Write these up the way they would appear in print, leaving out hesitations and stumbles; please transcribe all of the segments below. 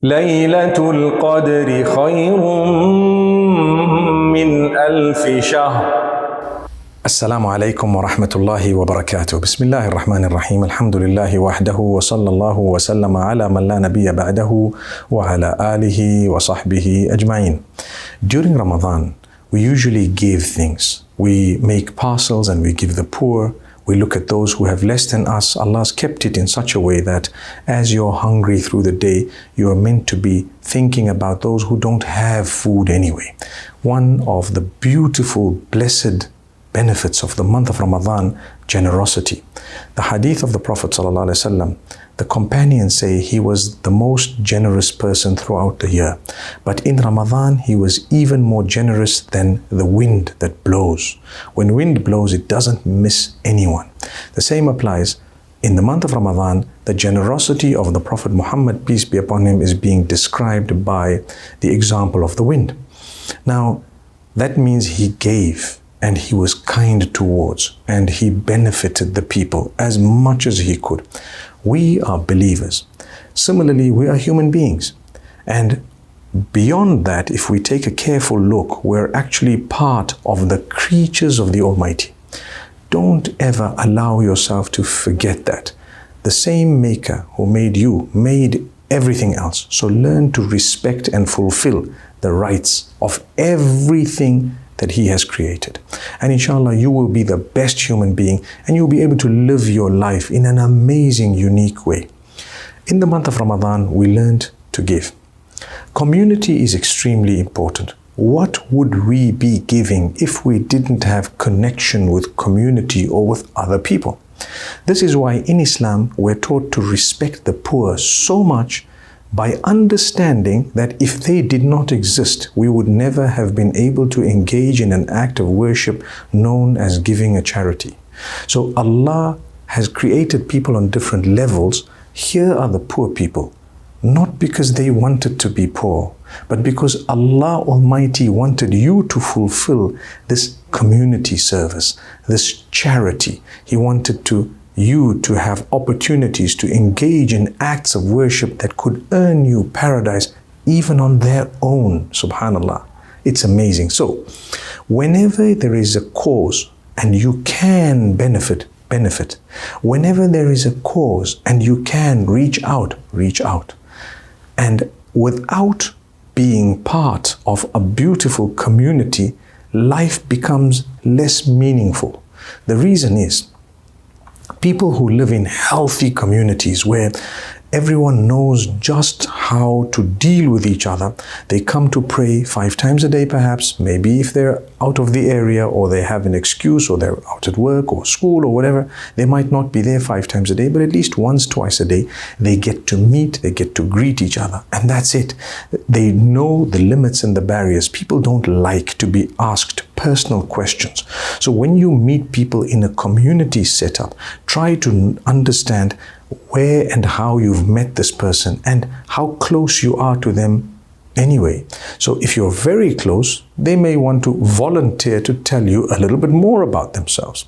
ليلة القدر خير من ألف شهر. السلام عليكم ورحمة الله وبركاته. بسم الله الرحمن الرحيم. الحمد لله وحده وصلى الله وسلم على من لا نبي بعده وعلى آله وصحبه أجمعين. During Ramadan, we usually give things. We make parcels and we give the poor. We look at those who have less than us. Allah has kept it in such a way that as you're hungry through the day, you are meant to be thinking about those who don't have food anyway. One of the beautiful, blessed benefits of the month of Ramadan, generosity. The hadith of the Prophet ﷺ, the companions say he was the most generous person throughout the year. But in Ramadan, he was even more generous than the wind that blows. When wind blows, it doesn't miss anyone. The same applies in the month of Ramadan. The generosity of the Prophet Muhammad, peace be upon him, is being described by the example of the wind. Now, that means he gave, and he was kind towards, and he benefited the people as much as he could. We are believers. Similarly, we are human beings. And beyond that, if we take a careful look, we're actually part of the creatures of the Almighty. Don't ever allow yourself to forget that. The same Maker who made you made everything else. So learn to respect and fulfill the rights of everything that He has created. And inshallah, you will be the best human being and you'll be able to live your life in an amazing, unique way. In the month of Ramadan, we learned to give. Community is extremely important. What would we be giving if we didn't have connection with community or with other people? This is why in Islam, we're taught to respect the poor so much by understanding that if they did not exist, we would never have been able to engage in an act of worship known as giving a charity. So Allah has created people on different levels. Here are the poor people, not because they wanted to be poor, but because Allah Almighty wanted you to fulfill this community service, this charity. He wanted you to have opportunities to engage in acts of worship that could earn you paradise even on their own. Subhanallah. It's amazing. So, whenever there is a cause and you can benefit. Whenever there is a cause and you can reach out. And without being part of a beautiful community, life becomes less meaningful. The reason is, people who live in healthy communities where everyone knows just how to deal with each other, they come to pray 5 times a day perhaps, maybe if they're out of the area or they have an excuse or they're out at work or school or whatever, they might not be there 5 times a day, but at least once, twice a day, they get to meet, they get to greet each other, and that's it. They know the limits and the barriers. People don't like to be asked personal questions. So when you meet people in a community setup, try to understand where and how you've met this person and how close you are to them anyway. So if you're very close, they may want to volunteer to tell you a little bit more about themselves.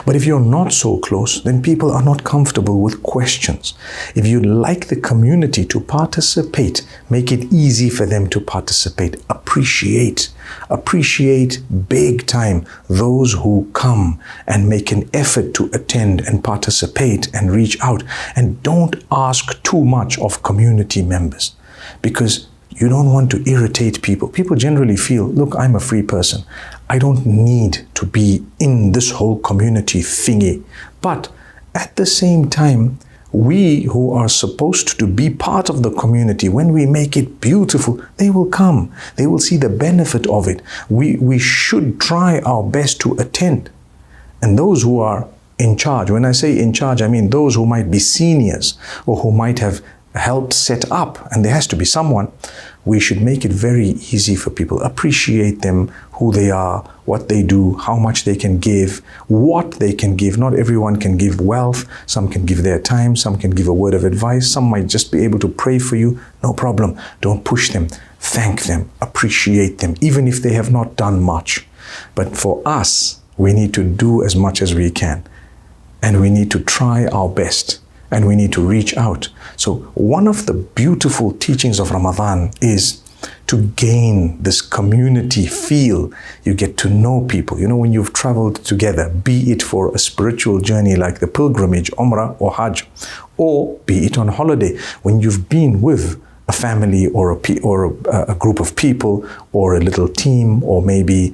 But if you're not so close, then people are not comfortable with questions. If you like the community to participate, make it easy for them to participate. Appreciate big time those who come and make an effort to attend and participate and reach out. And don't ask too much of community members, because you don't want to irritate people. People generally feel, look, I'm a free person. I don't need to be in this whole community thingy. But at the same time, we who are supposed to be part of the community, when we make it beautiful, they will come. They will see the benefit of it. We should try our best to attend. And those who are in charge, when I say in charge, I mean those who might be seniors or who might have helped set up, and there has to be someone, we should make it very easy for people. Appreciate them, who they are, what they do, how much they can give, what they can give. Not everyone can give wealth. Some can give their time. Some can give a word of advice. Some might just be able to pray for you. No problem. Don't push them. Thank them. Appreciate them, even if they have not done much. But for us, we need to do as much as we can. And we need to try our best. and we need to reach out. So one of the beautiful teachings of Ramadan is to gain this community feel. You get to know people. You know, when you've traveled together, be it for a spiritual journey like the pilgrimage, Umrah or Hajj, or be it on holiday, when you've been with a family or a group of people or a little team or maybe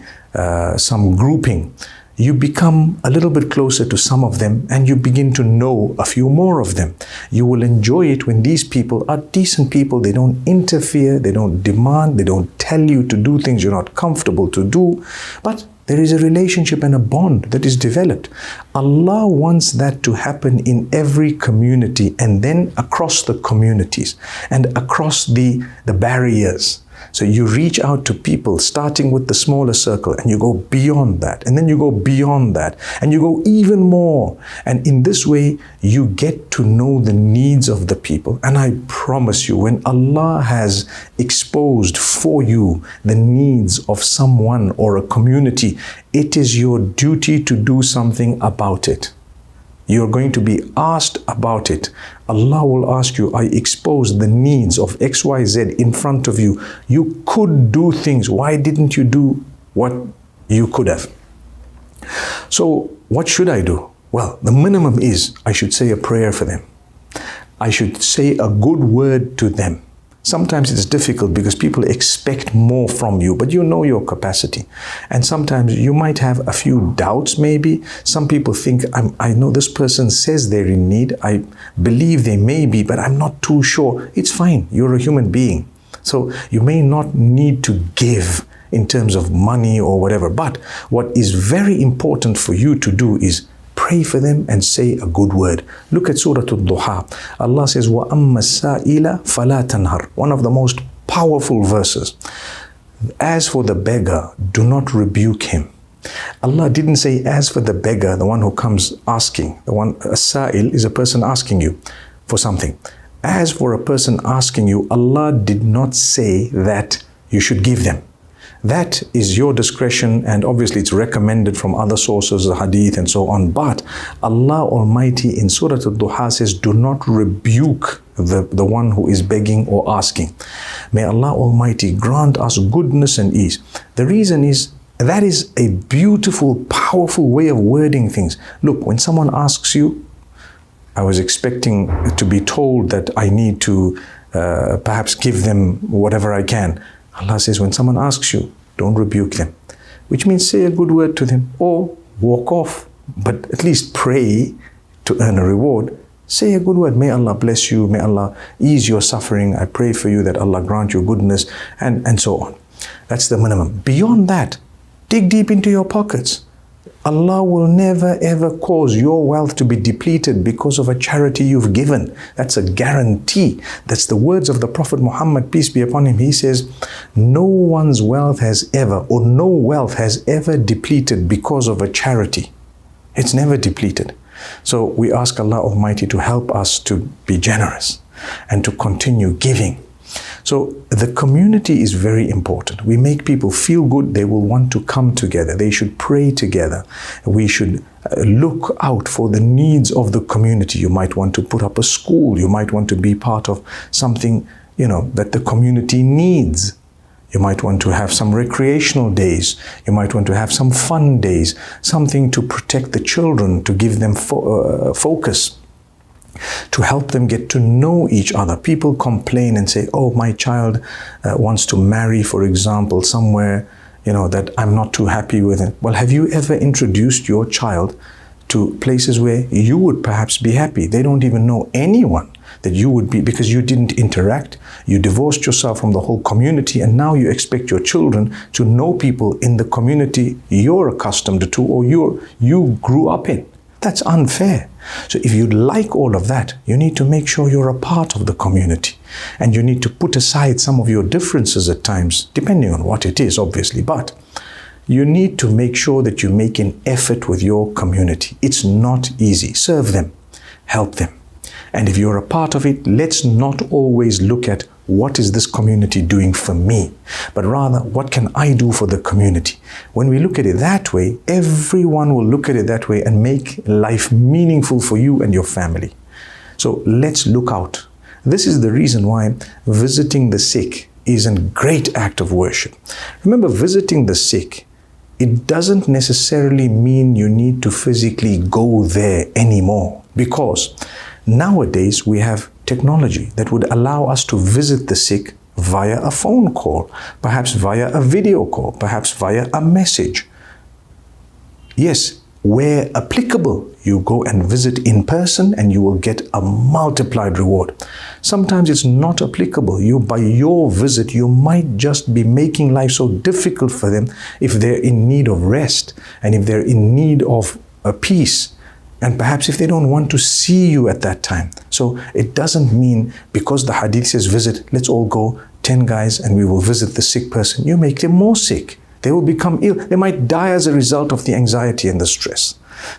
some grouping, you become a little bit closer to some of them and you begin to know a few more of them. You will enjoy it when these people are decent people. They don't interfere, they don't demand, they don't tell you to do things you're not comfortable to do, but there is a relationship and a bond that is developed. Allah wants that to happen in every community and then across the communities and across the barriers. So you reach out to people starting with the smaller circle and you go beyond that and then you go beyond that and you go even more. And in this way, you get to know the needs of the people. And I promise you, when Allah has exposed for you the needs of someone or a community, it is your duty to do something about it. You're going to be asked about it. Allah will ask you, I exposed the needs of XYZ in front of you. You could do things. Why didn't you do what you could have? So what should I do? Well, the minimum is I should say a prayer for them. I should say a good word to them. Sometimes it's difficult because people expect more from you, but you know your capacity. And sometimes you might have a few doubts maybe. Some people think, I know this person says they're in need. I believe they may be, but I'm not too sure. It's fine. You're a human being. So you may not need to give in terms of money or whatever. But what is very important for you to do is pray for them and say a good word. Look at Surah Al-Duha. Allah says, وَأَمَّا السَّائِلَ فَلَا تَنْهَرْ. One of the most powerful verses. As for the beggar, do not rebuke him. Allah didn't say, as for the beggar, the one who comes asking. A sa'il is a person asking you for something. As for a person asking you, Allah did not say that you should give them. That is your discretion, and obviously it's recommended from other sources, the hadith and so on. But Allah Almighty in Surah Al-Duha says, do not rebuke the one who is begging or asking. May Allah Almighty grant us goodness and ease. The reason is, that is a beautiful, powerful way of wording things. Look, when someone asks you, I was expecting to be told that I need to perhaps give them whatever I can. Allah says, when someone asks you, don't rebuke them, which means say a good word to them or walk off, but at least pray to earn a reward. Say a good word. May Allah bless you. May Allah ease your suffering. I pray for you that Allah grant you goodness, and so on. That's the minimum. Beyond that, dig deep into your pockets. Allah will never ever cause your wealth to be depleted because of a charity you've given. That's a guarantee. That's the words of the Prophet Muhammad, peace be upon him. He says, no one's wealth has ever, or no wealth has ever depleted because of a charity. It's never depleted. So we ask Allah Almighty to help us to be generous and to continue giving. So the community is very important. We make people feel good. They will want to come together. They should pray together. We should look out for the needs of the community. You might want to put up a school. You might want to be part of something, that the community needs. You might want to have some recreational days. You might want to have some fun days, something to protect the children, to give them focus, to help them get to know each other. People complain and say, oh, my child wants to marry, for example, somewhere, that I'm not too happy with it. Well, have you ever introduced your child to places where you would perhaps be happy? They don't even know anyone that you would be, because you didn't interact. You divorced yourself from the whole community, and now you expect your children to know people in the community you're accustomed to or you grew up in. That's unfair. So if you'd like all of that, you need to make sure you're a part of the community. And you need to put aside some of your differences at times, depending on what it is, obviously. But you need to make sure that you make an effort with your community. It's not easy. Serve them. Help them. And if you're a part of it, let's not always look at what is this community doing for me, but rather what can I do for the community. When we look at it that way, everyone will look at it that way and make life meaningful for you and your family. So let's look out. This is the reason why visiting the sick is a great act of worship. Remember, visiting the sick, it doesn't necessarily mean you need to physically go there anymore, because nowadays we have technology that would allow us to visit the sick via a phone call, perhaps via a video call, perhaps via a message. Yes, where applicable, you go and visit in person and you will get a multiplied reward. Sometimes it's not applicable. By your visit, you might just be making life so difficult for them if they're in need of rest and if they're in need of a peace, and perhaps if they don't want to see you at that time. So it doesn't mean because the hadith says visit, let's all go 10 guys and we will visit the sick person. You make them more sick. They will become ill. They might die as a result of the anxiety and the stress.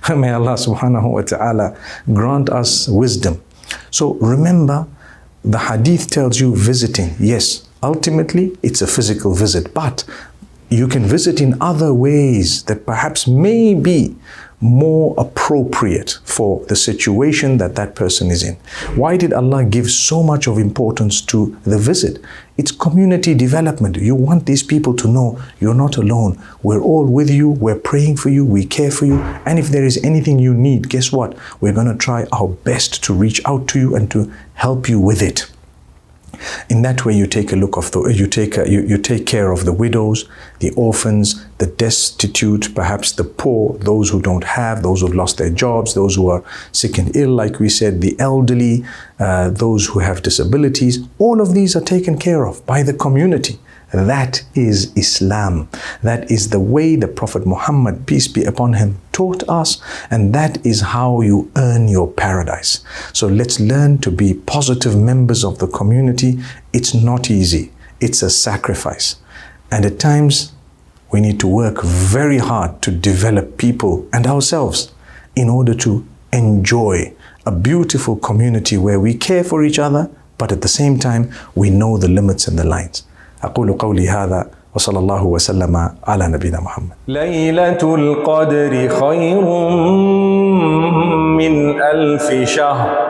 May Allah subhanahu wa ta'ala grant us wisdom. So remember, the hadith tells you visiting. Yes, ultimately it's a physical visit, but you can visit in other ways that perhaps may be more appropriate for the situation that that person is in. Why did Allah give so much of importance to the visit? It's community development. You want these people to know you're not alone. We're all with you. We're praying for you. We care for you. And if there is anything you need, guess what? We're going to try our best to reach out to you and to help you with it. In that way, you take care of the widows, the orphans, the destitute, perhaps the poor, those who don't have, those who've lost their jobs, those who are sick and ill, like we said, the elderly, those who have disabilities. All of these are taken care of by the community. That is Islam. That is the way the Prophet Muhammad, peace be upon him, taught us, and that is how you earn your paradise. So let's learn to be positive members of the community. It's not easy. It's a sacrifice. And at times, we need to work very hard to develop people and ourselves in order to enjoy a beautiful community where we care for each other, but at the same time, we know the limits and the lines. أقول قولي هذا وصلى الله وسلم على نبينا محمد. ليلة القدر خير من 1000 شهر.